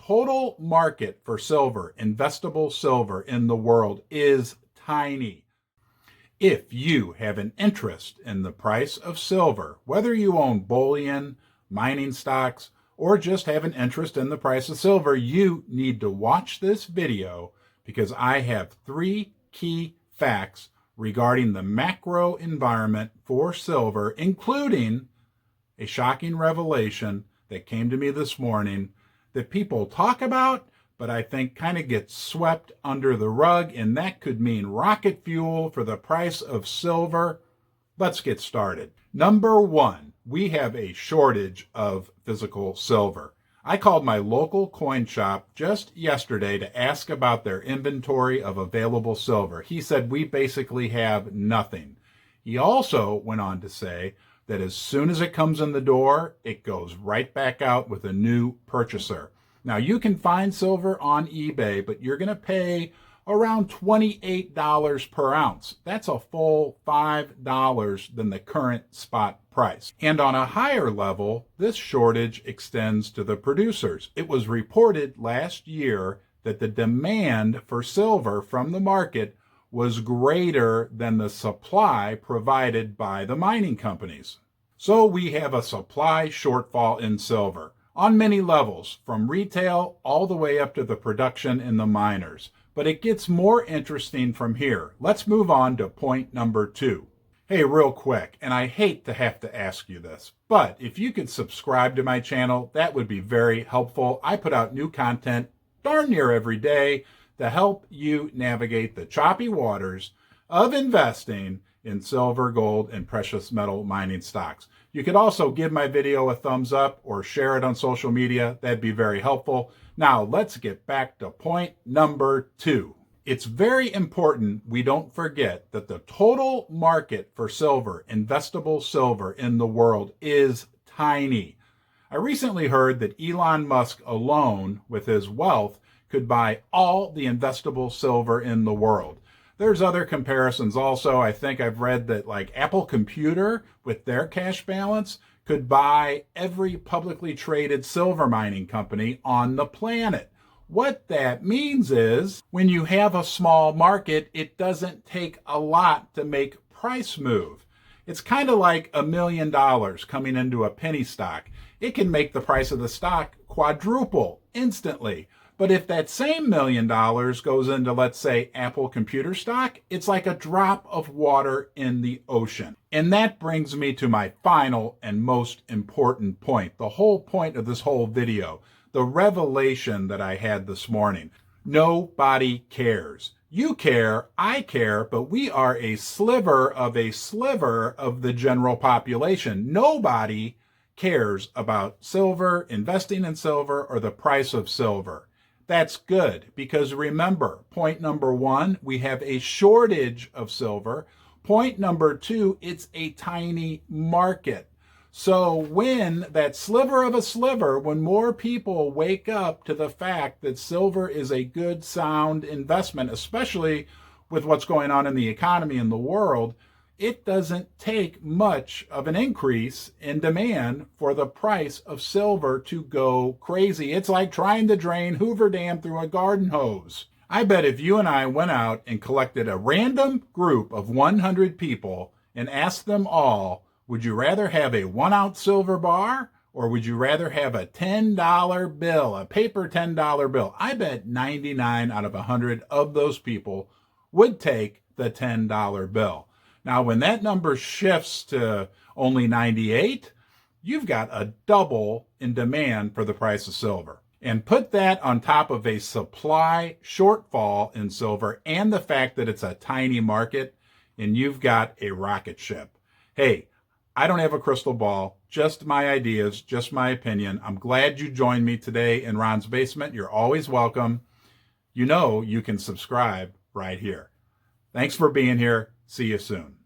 total market for silver, investable silver in the world, is tiny. If you have an interest in the price of silver, whether you own bullion, mining stocks, or just have an interest in the price of silver, you need to watch this video because I have 3 key facts regarding the macro environment for silver, including a shocking revelation that came to me this morning that people talk about, but I think kind of gets swept under the rug, and that could mean rocket fuel for the price of silver. Let's get started. Number 1, we have a shortage of physical silver. I called my local coin shop just yesterday to ask about their inventory of available silver. He said we basically have nothing. He also went on to say that as soon as it comes in the door, it goes right back out with a new purchaser. Now, you can find silver on eBay, but you're going to pay around $28 per ounce. That's a full $5 than the current spot price. And on a higher level, this shortage extends to the producers. It was reported last year that the demand for silver from the market was greater than the supply provided by the mining companies. So we have a supply shortfall in silver on many levels, from retail all the way up to the production in the miners. But it gets more interesting from here. Let's move on to point number 2. Hey, real quick, and I hate to have to ask you this, but if you could subscribe to my channel, that would be very helpful. I put out new content darn near every day to help you navigate the choppy waters of investing in silver, gold, and precious metal mining stocks. You could also give my video a thumbs up or share it on social media. That'd be very helpful. Now, let's get back to point number 2. It's very important we don't forget that the total market for silver, investable silver in the world, is tiny. I recently heard that Elon Musk alone, with his wealth, could buy all the investable silver in the world. There's other comparisons also. I think I've read that like Apple Computer, with their cash balance, could buy every publicly traded silver mining company on the planet. What that means is when you have a small market, it doesn't take a lot to make price move. It's kind of like $1 million coming into a penny stock. It can make the price of the stock quadruple instantly. But if that same $1 million goes into, let's say, Apple Computer stock, it's like a drop of water in the ocean. And that brings me to my final and most important point, the whole point of this whole video, the revelation that I had this morning. Nobody cares. You care, I care, but we are a sliver of the general population. Nobody cares about silver, investing in silver, or the price of silver. That's good because remember, point number 1, we have a shortage of silver. Point number 2, it's a tiny market. So when that sliver of a sliver, when more people wake up to the fact that silver is a good, sound investment, especially with what's going on in the economy in the world, it doesn't take much of an increase in demand for the price of silver to go crazy. It's like trying to drain Hoover Dam through a garden hose. I bet if you and I went out and collected a random group of 100 people and asked them all, would you rather have a 1-ounce silver bar or would you rather have a $10 bill, a paper $10 bill? I bet 99 out of 100 of those people would take the $10 bill. Now, when that number shifts to only 98, you've got a double in demand for the price of silver. And put that on top of a supply shortfall in silver and the fact that it's a tiny market, and you've got a rocket ship. Hey, I don't have a crystal ball, just my ideas, just my opinion. I'm glad you joined me today in Ron's Basement. You're always welcome. You know you can subscribe right here. Thanks for being here. See you soon.